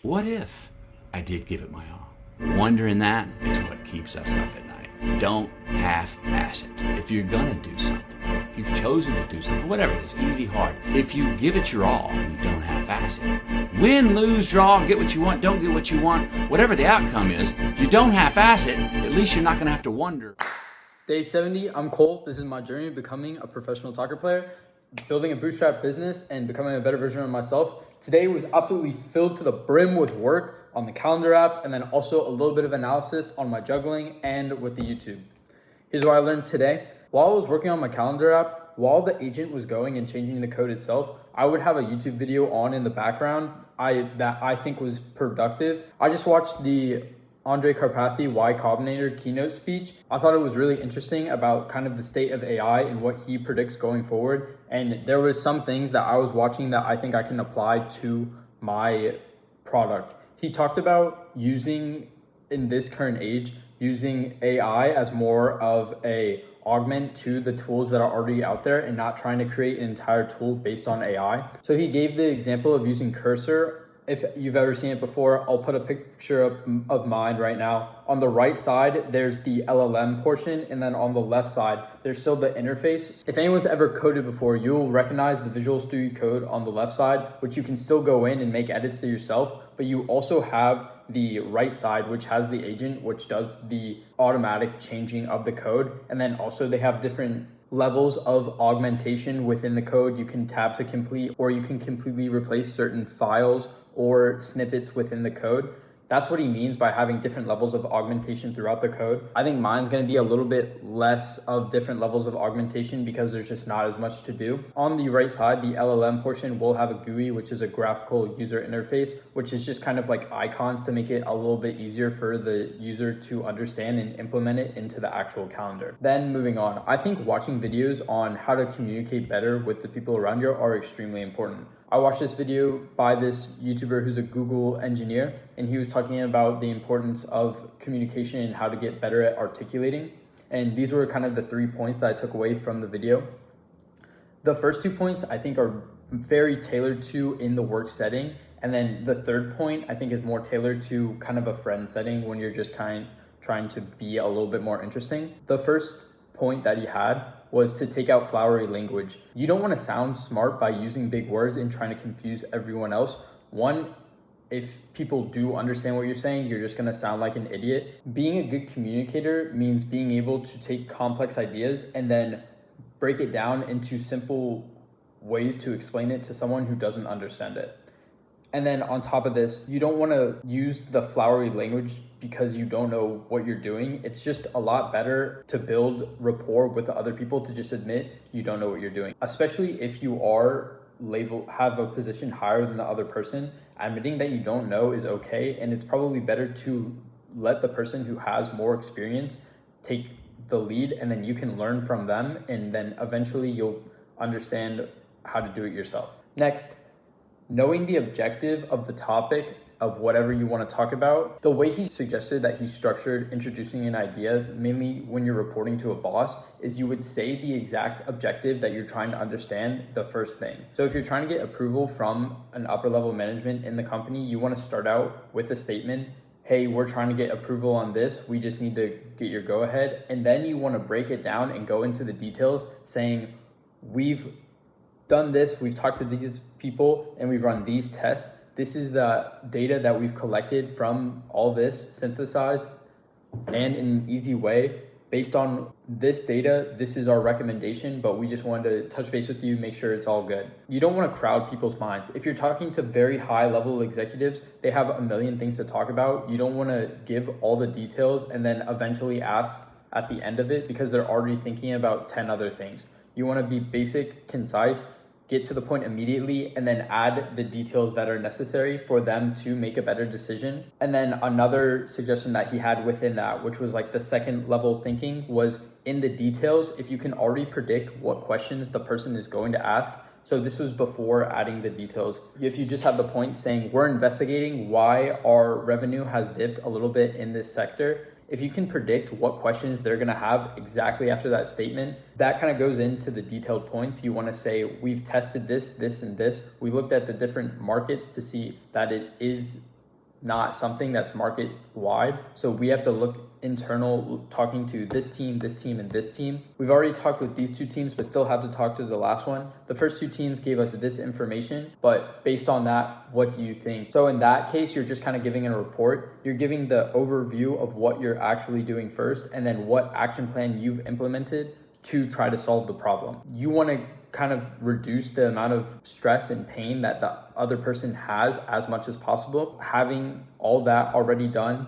What if I did give it my all? Wondering that is what keeps us up at night. Don't half-ass it. If you're gonna do something, if you've chosen to do something, whatever it is, easy, hard, if you give it your all and you don't half-ass it, win, lose, draw, get what you want, don't get what you want, whatever the outcome is, if you don't half-ass it, at least you're not gonna have to wonder. Day 70, I'm Cole. This is my journey of becoming a professional soccer player, building a bootstrap business, and becoming a better version of myself. Today was absolutely filled to the brim with work on the calendar app, and then also a little bit of analysis on my juggling and with the YouTube. Here's what I learned today. While I was working on my calendar app, while the agent was going and changing the code itself, I would have a YouTube video on in the background that I think was productive. I just watched the Andre Karpathy Y Combinator keynote speech. I thought it was really interesting about kind of the state of AI and what he predicts going forward. And there was some things that I was watching that I think I can apply to my product. He talked about using, in this current age, using AI as more of a augment to the tools that are already out there and not trying to create an entire tool based on AI. So he gave the example of using Cursor. If you've ever seen it before, I'll put a picture up of mine right now. On the right side, there's the LLM portion, and then on the left side, there's still the interface. If anyone's ever coded before, you'll recognize the Visual Studio Code on the left side, which you can still go in and make edits to yourself, but you also have the right side, which has the agent, which does the automatic changing of the code. And then also they have different levels of augmentation within the code. You can tap to complete, or you can completely replace certain files or snippets within the code. That's what he means by having different levels of augmentation throughout the code. I think mine's gonna be a little bit less of different levels of augmentation because there's just not as much to do. On the right side, the LLM portion will have a GUI, which is a graphical user interface, which is just kind of like icons to make it a little bit easier for the user to understand and implement it into the actual calendar. Then moving on, I think watching videos on how to communicate better with the people around you are extremely important. I watched this video by this YouTuber who's a Google engineer, and he was talking about the importance of communication and how to get better at articulating. And these were kind of the 3 points that I took away from the video. The first 2 points I think are very tailored to in the work setting. And then the third point I think is more tailored to kind of a friend setting when you're just trying to be a little bit more interesting. The first point that he had was to take out flowery language. You don't want to sound smart by using big words and trying to confuse everyone else. One, if people do understand what you're saying, you're just going to sound like an idiot. Being a good communicator means being able to take complex ideas and then break it down into simple ways to explain it to someone who doesn't understand it. And then on top of this, you don't want to use the flowery language because you don't know what you're doing. It's just a lot better to build rapport with the other people to just admit you don't know what you're doing. Especially if you have a position higher than the other person, admitting that you don't know is okay. And it's probably better to let the person who has more experience take the lead, and then you can learn from them. And then eventually you'll understand how to do it yourself. Next, knowing the objective of the topic of whatever you want to talk about. The way he suggested that he structured introducing an idea, mainly when you're reporting to a boss, is you would say the exact objective that you're trying to understand the first thing. So if you're trying to get approval from an upper level management in the company, you want to start out with a statement, hey, we're trying to get approval on this. We just need to get your go ahead. And then you want to break it down and go into the details saying, we've done this, we've talked to these people, and we've run these tests. This is the data that we've collected from all this, synthesized and in an easy way. Based on this data, this is our recommendation, but we just wanted to touch base with you, make sure it's all good. You don't want to crowd people's minds. If you're talking to very high level executives, they have a million things to talk about. You don't want to give all the details and then eventually ask at the end of it because they're already thinking about 10 other things. You want to be basic, concise, get to the point immediately, and then add the details that are necessary for them to make a better decision. And then another suggestion that he had within that, which was like the second level thinking, was in the details, if you can already predict what questions the person is going to ask. So this was before adding the details. If you just have the point saying, we're investigating why our revenue has dipped a little bit in this sector, if you can predict what questions they're gonna have exactly after that statement, that kind of goes into the detailed points. You wanna say, we've tested this, this, and this. We looked at the different markets to see that it is not something that's market wide. So we have to look internal, talking to this team, and this team. We've already talked with these two teams, but still have to talk to the last one. The first two teams gave us this information, but based on that, what do you think? So in that case, you're just kind of giving a report. You're giving the overview of what you're actually doing first, and then what action plan you've implemented to try to solve the problem. You want to kind of reduce the amount of stress and pain that the other person has as much as possible. Having all that already done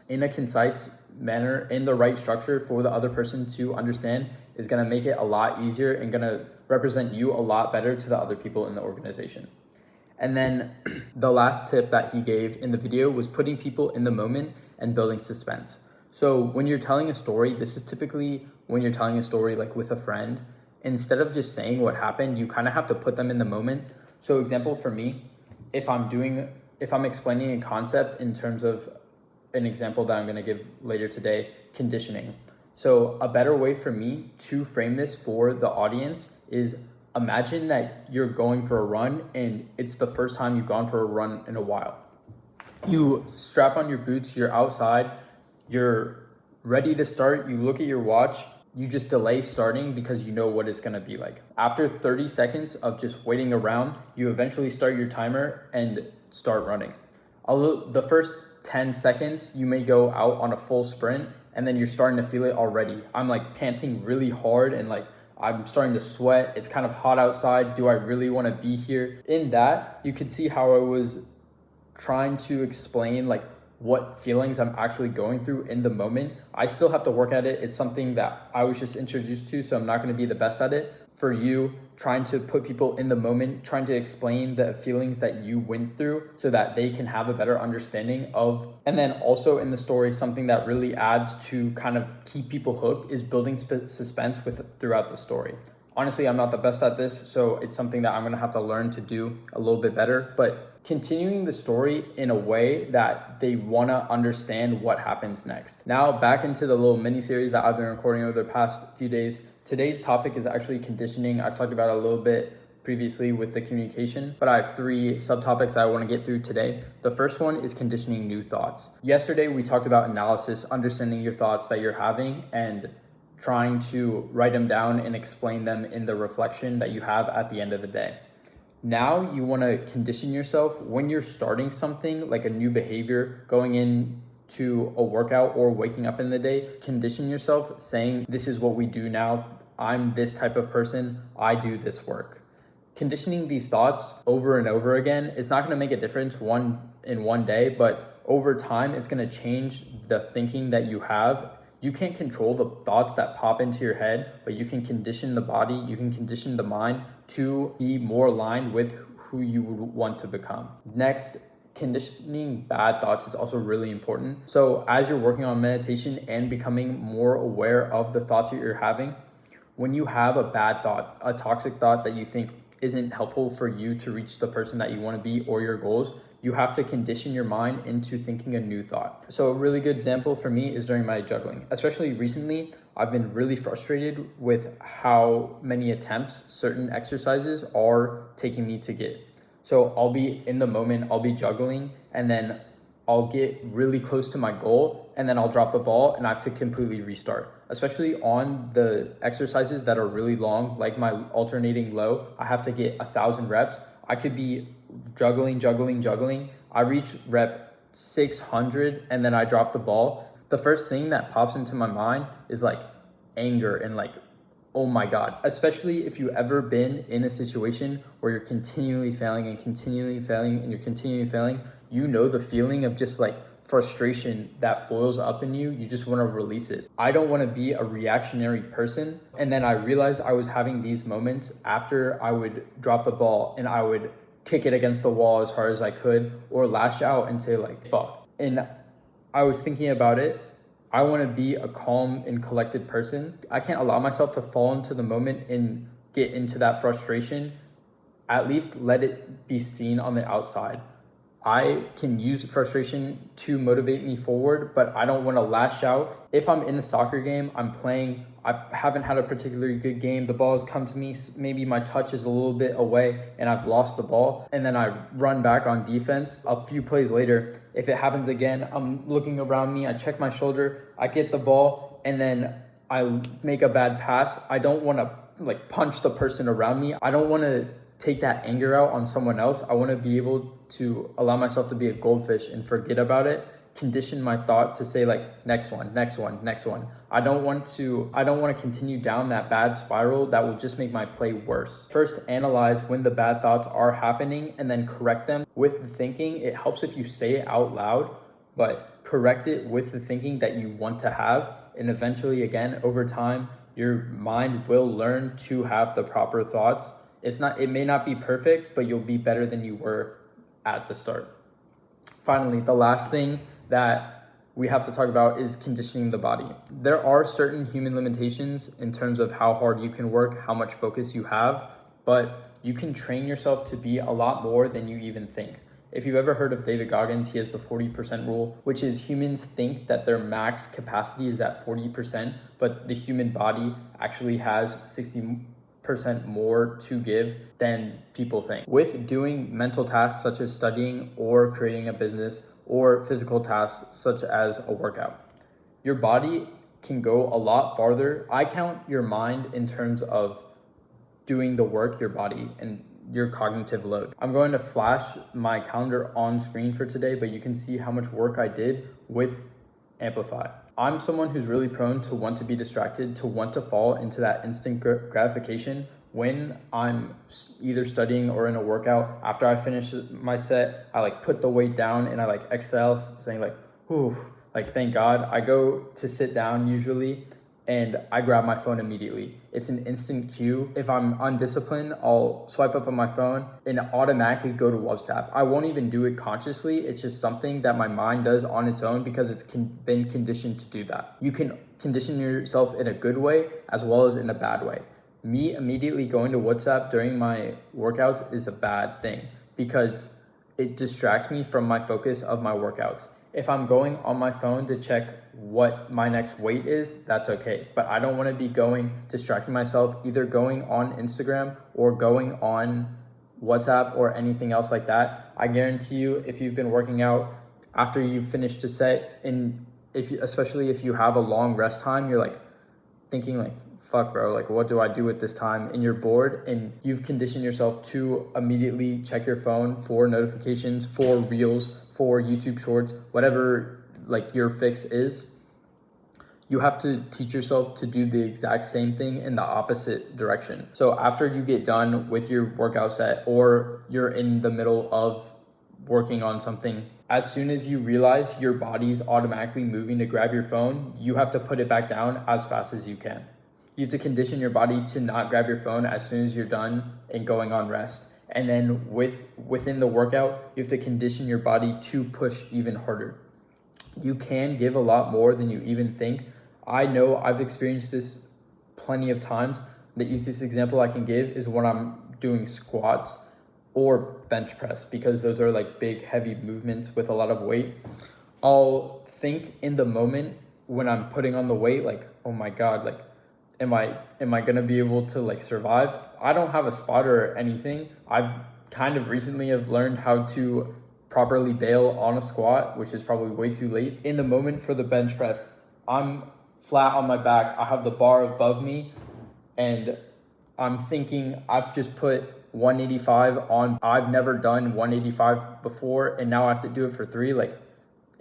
in a concise manner, in the right structure for the other person to understand, is going to make it a lot easier and going to represent you a lot better to the other people in the organization. And then the last tip that he gave in the video was putting people in the moment and building suspense. So when you're telling a story, this is typically when you're telling a story like with a friend, instead of just saying what happened, you kind of have to put them in the moment. So example for me, if I'm explaining a concept in terms of an example that I'm going to give later today, conditioning. So a better way for me to frame this for the audience is, imagine that you're going for a run and it's the first time you've gone for a run in a while. You strap on your boots, you're outside, you're ready to start, you look at your watch, you just delay starting because you know what it's going to be like. After 30 seconds of just waiting around, you eventually start your timer and start running. Although the first 10 seconds, you may go out on a full sprint and then you're starting to feel it already. I'm like panting really hard and like I'm starting to sweat. It's kind of hot outside. Do I really want to be here? In that, you could see how I was trying to explain like what feelings I'm actually going through in the moment. I still have to work at it. It's something that I was just introduced to, so I'm not going to be the best at it. For you, trying to put people in the moment, trying to explain the feelings that you went through so that they can have a better understanding of. And then also in the story, something that really adds to kind of keep people hooked is building suspense throughout the story. Honestly, I'm not the best at this, so it's something that I'm going to have to learn to do a little bit better. But continuing the story in a way that they want to understand what happens next. Now back into the little mini series that I've been recording over the past few days. Today's topic is actually conditioning. I talked about it a little bit previously with the communication, but I have 3 subtopics I want to get through today. The first one is conditioning new thoughts. Yesterday, we talked about analysis, understanding your thoughts that you're having and trying to write them down and explain them in the reflection that you have at the end of the day. Now you want to condition yourself when you're starting something like a new behavior, going into a workout or waking up in the day. Condition yourself saying, this is what we do now. I'm this type of person. I do this work. Conditioning these thoughts over and over again, it's not going to make a difference in one day, but over time, it's going to change the thinking that you have. You can't control the thoughts that pop into your head, but you can condition the body, you can condition the mind to be more aligned with who you would want to become. Next, conditioning bad thoughts is also really important. So as you're working on meditation and becoming more aware of the thoughts that you're having, when you have a bad thought, a toxic thought that you think isn't helpful for you to reach the person that you want to be or your goals, you have to condition your mind into thinking a new thought. So a really good example for me is during my juggling. Especially recently, I've been really frustrated with how many attempts certain exercises are taking me to get. So I'll be in the moment, I'll be juggling, and then I'll get really close to my goal, and then I'll drop the ball and I have to completely restart. Especially on the exercises that are really long, like my alternating low, I have to get 1,000 reps. I could be juggling. I reach rep 600 and then I drop the ball. The first thing that pops into my mind is like anger and like, oh my God. Especially if you've ever been in a situation where you're continually failing and you're continually failing, you know the feeling of just like frustration that boils up in you. You just want to release it. I don't want to be a reactionary person. And then I realized I was having these moments after I would drop the ball and I would kick it against the wall as hard as I could or lash out and say like, fuck. And I was thinking about it. I want to be a calm and collected person. I can't allow myself to fall into the moment and get into that frustration. At least let it be seen on the outside. I can use frustration to motivate me forward, but I don't want to lash out. If I'm in a soccer game, I'm playing, I haven't had a particularly good game, the ball has come to me, maybe my touch is a little bit away and I've lost the ball, and then I run back on defense. A few plays later, if it happens again, I'm looking around me, I check my shoulder, I get the ball, and then I make a bad pass. I don't want to like punch the person around me. I don't want to take that anger out on someone else. I want to be able to allow myself to be a goldfish and forget about it, condition my thought to say like next one, next one, next one. I don't want to continue down that bad spiral that will just make my play worse. First, analyze when the bad thoughts are happening and then correct them with the thinking. It helps if you say it out loud, but correct it with the thinking that you want to have. And eventually, again, over time, your mind will learn to have the proper thoughts. It may not be perfect, but you'll be better than you were at the start. Finally, the last thing that we have to talk about is conditioning the body. There are certain human limitations in terms of how hard you can work, how much focus you have, but you can train yourself to be a lot more than you even think. If you've ever heard of David Goggins, he has the 40% rule, which is humans think that their max capacity is at 40%, but the human body actually has 60% more to give than people think. With doing mental tasks such as studying or creating a business, or physical tasks such as a workout, your body can go a lot farther. I count your mind in terms of doing the work, your body, and your cognitive load. I'm going to flash my calendar on screen for today, but you can see how much work I did with Amplify. I'm someone who's really prone to want to be distracted, to want to fall into that instant gratification when I'm either studying or in a workout. After I finish my set, I like put the weight down and I like exhale, saying like, whew, like thank God. I go to sit down usually and I grab my phone immediately. It's an instant cue. If I'm undisciplined, I'll swipe up on my phone and automatically go to WhatsApp. I won't even do it consciously. It's just something that my mind does on its own because it's been conditioned to do that. You can condition yourself in a good way as well as in a bad way. Me immediately going to WhatsApp during my workouts is a bad thing because it distracts me from my focus of my workouts. If I'm going on my phone to check what my next weight is, that's okay. But I don't want to be distracting myself, either going on Instagram or going on WhatsApp or anything else like that. I guarantee you, if you've been working out after you've finished a set, and especially if you have a long rest time, you're like thinking like, fuck bro, like what do I do with this time? And you're bored and you've conditioned yourself to immediately check your phone for notifications, for reels, for YouTube shorts, whatever like your fix is. You have to teach yourself to do the exact same thing in the opposite direction. So after you get done with your workout set or you're in the middle of working on something, as soon as you realize your body's automatically moving to grab your phone, you have to put it back down as fast as you can. You have to condition your body to not grab your phone as soon as you're done and going on rest. And then within the workout, you have to condition your body to push even harder. You can give a lot more than you even think. I know I've experienced this plenty of times. The easiest example I can give is when I'm doing squats or bench press, because those are like big, heavy movements with a lot of weight. I'll think in the moment when I'm putting on the weight, like, oh my God, like, am I gonna be able to like survive? I don't have a spotter or anything. I've kind of recently have learned how to properly bail on a squat, which is probably way too late. In the moment for the bench press, I'm flat on my back. I have the bar above me and I'm thinking I've just put 185 on. I've never done 185 before and now I have to do it for 3. Like,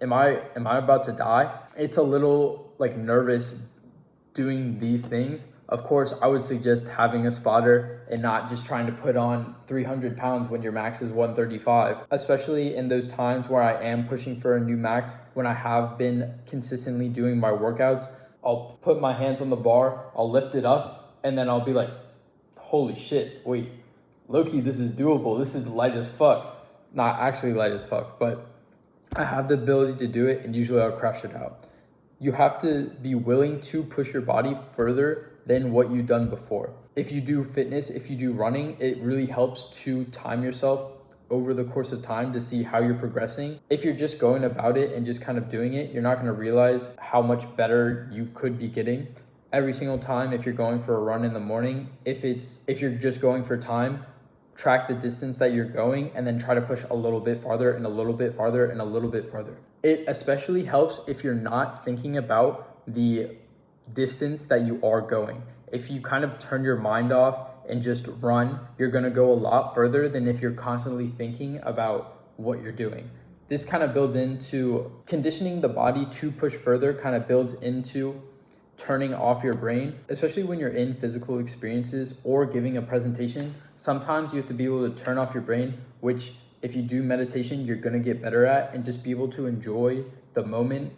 am I about to die? It's a little like nervous doing these things. Of course, I would suggest having a spotter and not just trying to put on 300 pounds when your max is 135, especially in those times where I am pushing for a new max. When I have been consistently doing my workouts, I'll put my hands on the bar, I'll lift it up, and then I'll be like, holy shit, wait, low-key, this is doable. This is light as fuck. Not actually light as fuck, but I have the ability to do it, and usually I'll crush it out. You have to be willing to push your body further than what you've done before. If you do fitness, if you do running, it really helps to time yourself over the course of time to see how you're progressing. If you're just going about it and just kind of doing it, you're not going to realize how much better you could be getting every single time. If you're going for a run in the morning, if you're just going for time, track the distance that you're going and then try to push a little bit farther and a little bit farther and a little bit farther. It especially helps if you're not thinking about the distance that you are going. If you kind of turn your mind off and just run, you're going to go a lot further than if you're constantly thinking about what you're doing. This kind of builds into conditioning the body to push further, kind of builds into turning off your brain, especially when you're in physical experiences or giving a presentation. Sometimes you have to be able to turn off your brain, which if you do meditation, you're going to get better at, and just be able to enjoy the moment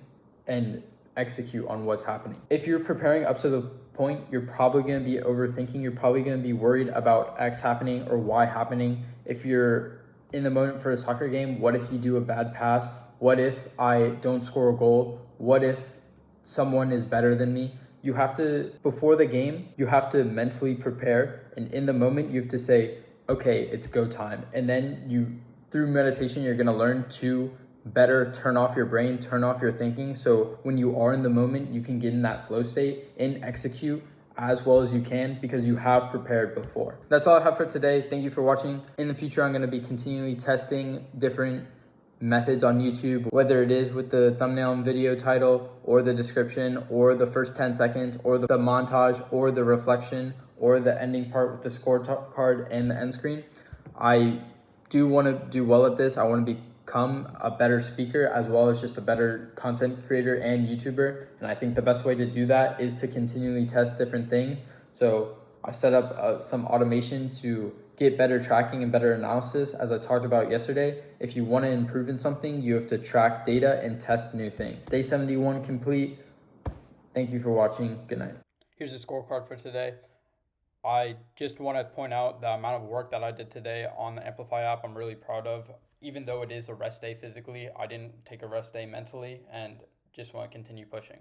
and execute on what's happening. If you're preparing up to the point, you're probably going to be overthinking. You're probably going to be worried about X happening or Y happening. If you're in the moment for a soccer game, what if you do a bad pass? What if I don't score a goal? What if someone is better than me? You have to, before the game, you have to mentally prepare. And in the moment, you have to say, okay, it's go time. And then through meditation, you're going to learn to better turn off your brain, turn off your thinking. So when you are in the moment, you can get in that flow state and execute as well as you can because you have prepared before. That's all I have for today. Thank you for watching. In the future, I'm going to be continually testing different methods on YouTube, whether it is with the thumbnail and video title or the description or the first 10 seconds or the montage or the reflection or the ending part with the scorecard and the end screen. I do want to do well at this. I want to become a better speaker as well as just a better content creator and YouTuber. And I think the best way to do that is to continually test different things. So I set up some automation to get better tracking and better analysis. As I talked about yesterday, if you want to improve in something, you have to track data and test new things. Day 71 complete. Thank you for watching. Good night. Here's the scorecard for today. I just want to point out the amount of work that I did today on the Amplify app. I'm really proud of. Even though it is a rest day physically, I didn't take a rest day mentally and just want to continue pushing.